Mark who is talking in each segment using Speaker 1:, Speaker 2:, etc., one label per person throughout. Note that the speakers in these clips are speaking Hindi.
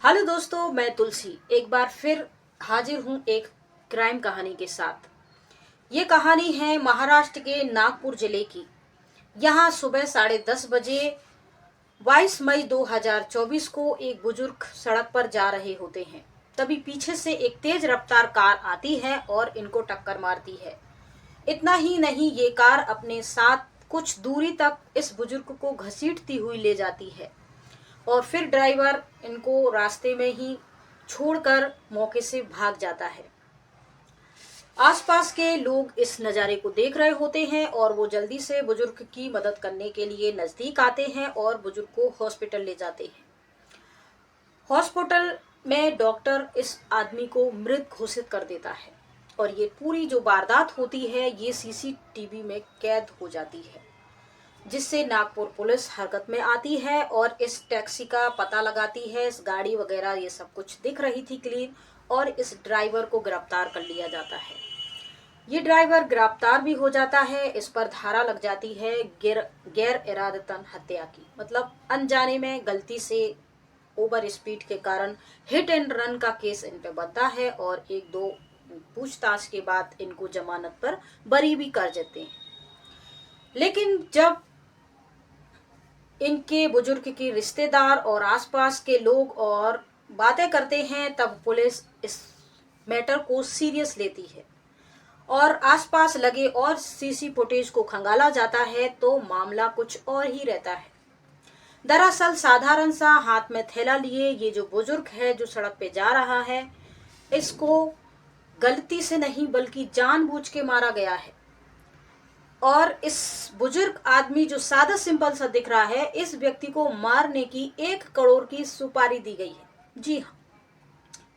Speaker 1: हेलो दोस्तों, मैं तुलसी एक बार फिर हाजिर हूँ एक क्राइम कहानी के साथ। ये कहानी है महाराष्ट्र के नागपुर जिले की। यहाँ सुबह 10:30 बजे 22 मई 2024 को एक बुजुर्ग सड़क पर जा रहे होते हैं। तभी पीछे से एक तेज रफ्तार कार आती है और इनको टक्कर मारती है। इतना ही नहीं, ये कार अपने साथ कुछ दूरी तक इस बुजुर्ग को घसीटती हुई ले जाती है और फिर ड्राइवर इनको रास्ते में ही छोड़कर मौके से भाग जाता है। आसपास के लोग इस नज़ारे को देख रहे होते हैं और वो जल्दी से बुजुर्ग की मदद करने के लिए नज़दीक आते हैं और बुजुर्ग को हॉस्पिटल ले जाते हैं। हॉस्पिटल में डॉक्टर इस आदमी को मृत घोषित कर देता है और ये पूरी जो वारदात होती है ये सीसीटीवी में कैद हो जाती है, जिससे नागपुर पुलिस हरकत में आती है और इस टैक्सी का पता लगाती है। इस गाड़ी वगैरह ये सब कुछ दिख रही थी क्लीन, और इस ड्राइवर को गिरफ्तार कर लिया जाता है। ये ड्राइवर गिरफ्तार भी हो जाता है। इस पर धारा लग जाती है गैर इरादतन हत्या की, मतलब अनजाने में गलती से ओवर स्पीड के कारण हिट एंड रन का केस इन पे बनता है और एक दो पूछताछ के बाद इनको जमानत पर बरी भी कर देते हैं। लेकिन जब इनके बुजुर्ग के रिश्तेदार और आसपास के लोग और बातें करते हैं, तब पुलिस इस मैटर को सीरियस लेती है और आसपास लगे और सीसी फुटेज को खंगाला जाता है तो मामला कुछ और ही रहता है। दरअसल साधारण सा हाथ में थैला लिए ये जो बुजुर्ग है जो सड़क पे जा रहा है, इसको गलती से नहीं बल्कि जानबूझ के मारा गया है। और इस बुजुर्ग आदमी जो सादा सिंपल सा दिख रहा है, इस व्यक्ति को मारने की 1 करोड़ की सुपारी दी गई है। जी हाँ,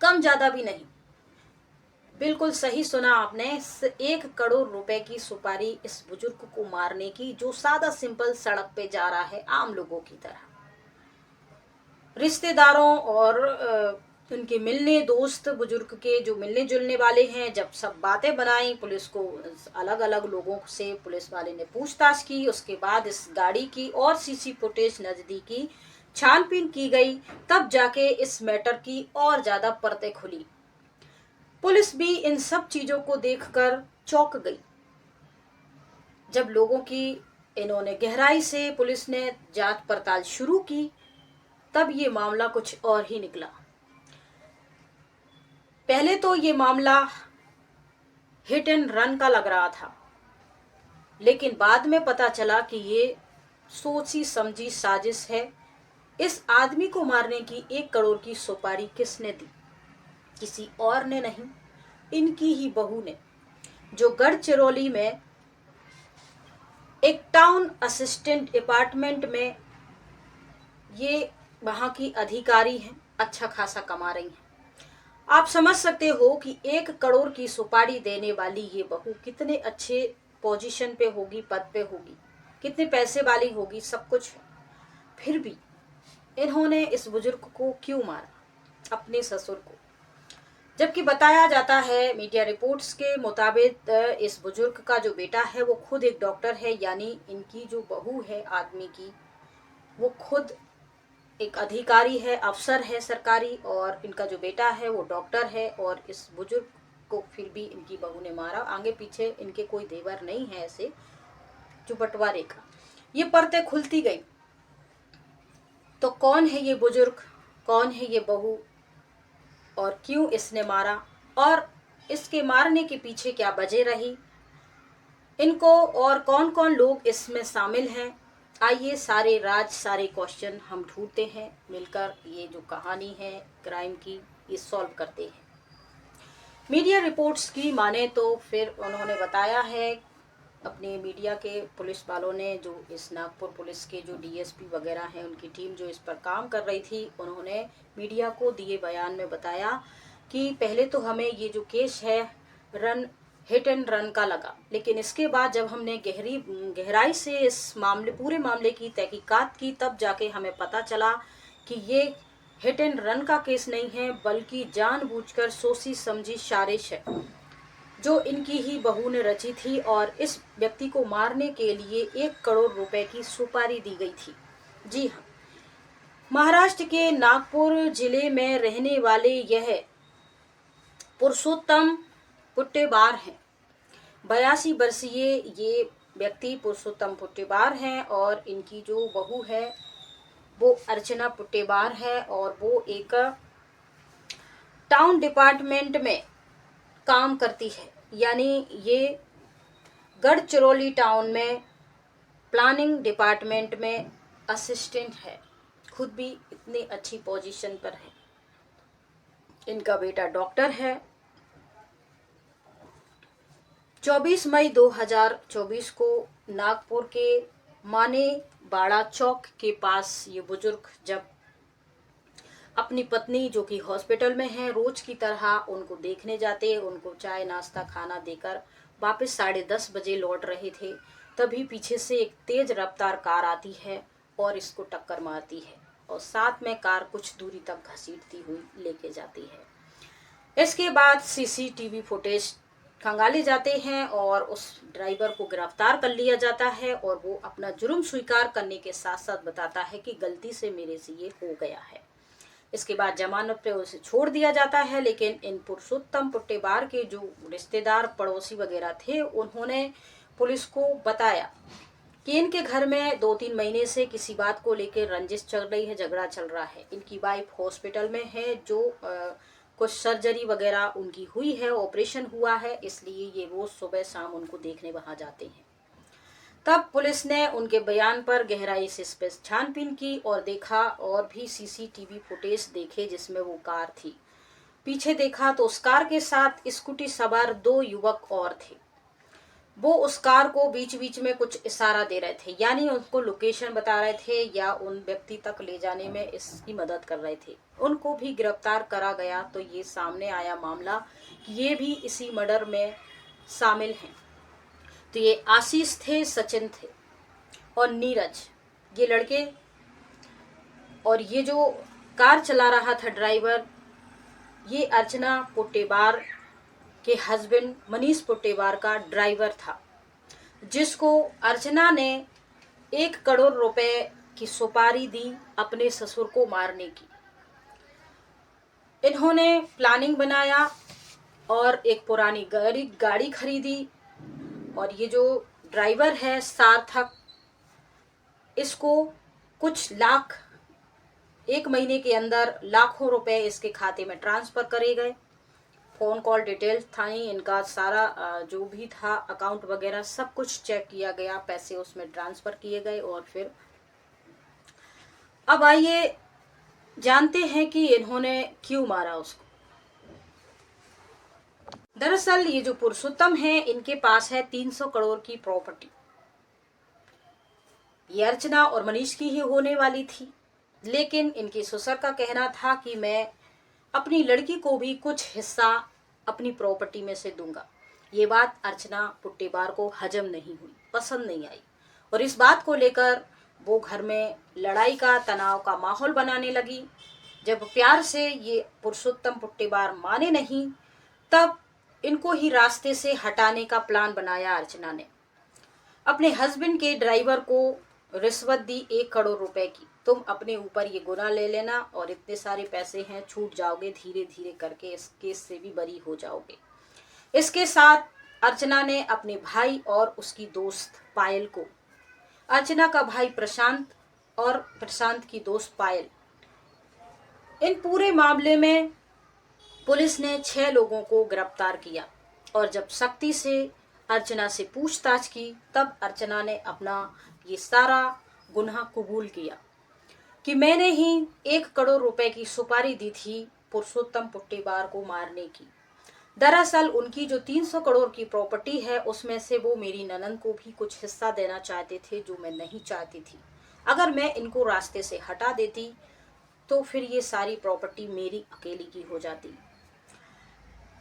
Speaker 1: कम ज्यादा भी नहीं, बिल्कुल सही सुना आपने। 1 करोड़ रुपए की सुपारी इस बुजुर्ग को मारने की, जो सादा सिंपल सड़क पे जा रहा है आम लोगों की तरह। रिश्तेदारों और उनके मिलने दोस्त बुजुर्ग के जो मिलने जुलने वाले हैं, जब सब बातें बनाई, पुलिस को अलग अलग लोगों से पुलिस वाले ने पूछताछ की। उसके बाद इस गाड़ी की और सीसी फुटेज नजदीकी छानबीन की गई, तब जाके इस मैटर की और ज्यादा परतें खुली। पुलिस भी इन सब चीजों को देखकर चौंक गई। जब लोगों की इन्होंने गहराई से पुलिस ने जांच पड़ताल शुरू की, तब ये मामला कुछ और ही निकला। पहले तो ये मामला हिट एंड रन का लग रहा था, लेकिन बाद में पता चला कि ये सोची समझी साजिश है। इस आदमी को मारने की 1 करोड़ की सुपारी किसने दी? किसी और ने नहीं, इनकी ही बहू ने, जो गढ़चिरौली में एक टाउन असिस्टेंट डिपार्टमेंट में ये वहां की अधिकारी हैं, अच्छा खासा कमा रही हैं। आप समझ सकते हो कि 1 करोड़ की सुपारी देने वाली ये बहू कितने अच्छे पोजीशन पे होगी, पद पे होगी, कितने पैसे वाली होगी, सब कुछ। फिर भी इन्होंने इस बुजुर्ग को क्यों मारा, अपने ससुर को? जबकि बताया जाता है मीडिया रिपोर्ट्स के मुताबिक इस बुजुर्ग का जो बेटा है वो खुद एक डॉक्टर है, यानी इनकी जो बहू है आदमी की, वो खुद एक अधिकारी है, अफसर है सरकारी, और इनका जो बेटा है वो डॉक्टर है। और इस बुजुर्ग को फिर भी इनकी बहू ने मारा। आगे पीछे इनके कोई देवर नहीं है ऐसे जो बंटवारे का। ये परतें खुलती गई तो कौन है ये बुजुर्ग, कौन है ये बहू, और क्यों इसने मारा, और इसके मारने के पीछे क्या वजह रही, इनको और कौन कौन लोग इसमें शामिल हैं, आइए सारे राज सारे क्वेश्चन हम ढूंढते हैं, मिलकर ये जो कहानी है क्राइम की ये सॉल्व करते हैं। मीडिया रिपोर्ट्स की माने तो फिर उन्होंने बताया है, अपने मीडिया के पुलिस वालों ने, जो इस नागपुर पुलिस के जो डीएसपी वगैरह हैं, उनकी टीम जो इस पर काम कर रही थी, उन्होंने मीडिया को दिए बयान में बताया कि पहले तो हमें ये जो केस है हिट एंड रन का लगा, लेकिन इसके बाद जब हमने गहराई से इस पूरे मामले की तहकीकात की, तब जाके हमें पता चला कि ये हिट एंड रन का केस नहीं है, बल्कि जानबूझकर सोची समझी साजिश है जो इनकी ही बहू ने रची थी, और इस व्यक्ति को मारने के लिए 1 करोड़ रुपए की सुपारी दी गई थी। जी हाँ, महाराष्ट्र के नागपुर जिले में रहने वाले यह पुरुषोत्तम पुट्टेबार हैं। 82 वर्षीय ये व्यक्ति पुरुषोत्तम पुट्टेबार हैं और इनकी जो बहू है वो अर्चना पुट्टेबार है और वो एक टाउन डिपार्टमेंट में काम करती है। यानी ये गढ़चिरौली टाउन में प्लानिंग डिपार्टमेंट में असिस्टेंट है। खुद भी इतनी अच्छी पोजीशन पर है। इनका बेटा डॉक्टर है। 24 मई 2024 को नागपुर के माने बाड़ा चौक के पास ये बुजुर्ग जब अपनी पत्नी जो कि हॉस्पिटल में है रोज की तरह उनको देखने जाते, उनको चाय नाश्ता खाना देकर वापस 10:30 बजे लौट रहे थे, तभी पीछे से एक तेज रफ्तार कार आती है और इसको टक्कर मारती है और साथ में कार कुछ दूरी तक घसीटती हुई लेके जाती है। इसके बाद सीसीटीवी फुटेज खंगाले जाते हैं और उस ड्राइवर को गिरफ्तार कर लिया जाता है और वो अपना जुर्म स्वीकार करने के साथ साथ बताता है कि गलती से मेरे से ये हो गया है। इसके बाद जमानत पे उसे छोड़ दिया जाता है। लेकिन इन पुरुषोत्तम पुट्टेबार के जो रिश्तेदार पड़ोसी वगैरह थे उन्होंने पुलिस को बताया कि इनके घर में 2-3 महीने से किसी बात को लेकर रंजिश चल रही है, झगड़ा चल रहा है। इनकी वाइफ हॉस्पिटल में है, जो कुछ सर्जरी वगैरह उनकी हुई है, ऑपरेशन हुआ है, इसलिए ये रोज सुबह शाम उनको देखने वहां जाते हैं। तब पुलिस ने उनके बयान पर गहराई से इस पर छानबीन की और देखा और भी सीसीटीवी फुटेज देखे जिसमें वो कार थी। पीछे देखा तो उस कार के साथ स्कूटी सवार 2 युवक और थे। वो उस कार को बीच बीच में कुछ इशारा दे रहे थे, यानी उनको लोकेशन बता रहे थे या उन व्यक्ति तक ले जाने में इसकी मदद कर रहे थे। उनको भी गिरफ्तार करा गया तो ये सामने आया मामला कि ये भी इसी मर्डर में शामिल हैं। तो ये आशीष थे, सचिन थे और नीरज, ये लड़के, और ये जो कार चला रहा था ड्राइवर, ये अर्चना पुट्टेबार के हस्बैंड मनीष पुट्टेबार का ड्राइवर था, जिसको अर्चना ने 1 करोड़ रुपए की सुपारी दी अपने ससुर को मारने की। इन्होंने प्लानिंग बनाया और एक पुरानी गाड़ी खरीदी और ये जो ड्राइवर है सार्थक, इसको कुछ लाख 1 महीने के अंदर लाखों रुपए इसके खाते में ट्रांसफर करे गए। फोन कॉल डिटेल्स था, इनका सारा जो भी था अकाउंट वगैरह सब कुछ चेक किया गया, पैसे उसमें ट्रांसफर किए गए। और फिर अब आइए जानते हैं कि इन्होंने क्यों मारा उसको। दरअसल ये जो पुरुषोत्तम है इनके पास है 300 करोड़ की प्रॉपर्टी। ये अर्चना और मनीष की ही होने वाली थी, लेकिन इनके ससुर का कहना था कि मैं अपनी लड़की को भी कुछ हिस्सा अपनी प्रॉपर्टी में से दूंगा। ये बात अर्चना पुट्टेबार को हजम नहीं हुई, पसंद नहीं आई और इस बात को लेकर वो घर में लड़ाई का, तनाव का माहौल बनाने लगी। जब प्यार से ये पुरुषोत्तम पुट्टेबार माने नहीं, तब इनको ही रास्ते से हटाने का प्लान बनाया अर्चना ने। अपने हस्बैंड के ड्राइवर को रिश्वत दी 1 करोड़ रुपए की, तुम अपने ऊपर ये गुनाह ले लेना और इतने सारे पैसे हैं, छूट जाओगे, धीरे धीरे करके इस केस से भी बरी हो जाओगे। इसके साथ अर्चना ने अपने भाई और उसकी दोस्त पायल को, अर्चना का भाई प्रशांत और प्रशांत की दोस्त पायल, इन पूरे मामले में पुलिस ने 6 लोगों को गिरफ्तार किया और जब सख्ती से अर्चना से पूछताछ की तब अर्चना ने अपना ये सारा गुनाह कबूल किया कि मैंने ही 1 करोड़ रुपए की सुपारी दी थी पुरुषोत्तम पुट्टेबार को मारने की। दरअसल उनकी जो 300 करोड़ की प्रॉपर्टी है उसमें से वो मेरी ननद को भी कुछ हिस्सा देना चाहते थे, जो मैं नहीं चाहती थी। अगर मैं इनको रास्ते से हटा देती तो फिर ये सारी प्रॉपर्टी मेरी अकेली की हो जाती।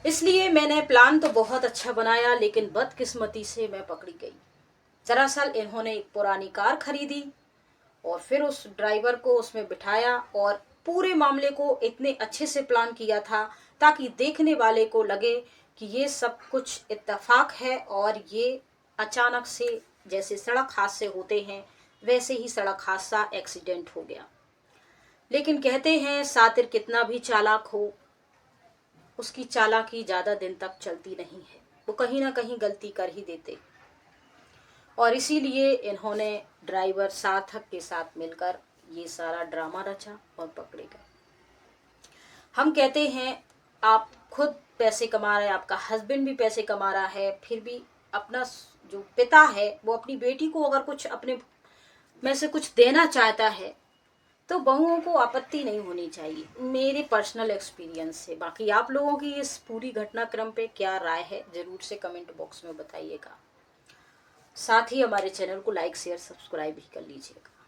Speaker 1: इसलिए मैंने प्लान तो बहुत अच्छा बनाया, लेकिन बदकिस्मती से मैं पकड़ी गई। दरअसल इन्होंने एक पुरानी कार खरीदी और फिर उस ड्राइवर को उसमें बिठाया और पूरे मामले को इतने अच्छे से प्लान किया था ताकि देखने वाले को लगे कि ये सब कुछ इत्तेफाक है और ये अचानक से जैसे सड़क हादसे होते हैं वैसे ही सड़क हादसा एक्सीडेंट हो गया। लेकिन कहते हैं सातिर कितना भी चालाक हो, उसकी चालाकी ज्यादा दिन तक चलती नहीं है, वो कहीं ना कहीं गलती कर ही देते। और इसीलिए इन्होंने ड्राइवर सार्थक के साथ मिलकर ये सारा ड्रामा रचा और पकड़े गए। हम कहते हैं आप खुद पैसे कमा रहे हैं, आपका हस्बैंड भी पैसे कमा रहा है, फिर भी अपना जो पिता है वो अपनी बेटी को अगर कुछ अपने में से कुछ देना चाहता है तो बहुओं को आपत्ति नहीं होनी चाहिए, मेरे पर्सनल एक्सपीरियंस से। बाकी आप लोगों की इस पूरी घटनाक्रम पे क्या राय है जरूर से कमेंट बॉक्स में बताइएगा। साथ ही हमारे चैनल को लाइक शेयर सब्सक्राइब भी कर लीजिएगा।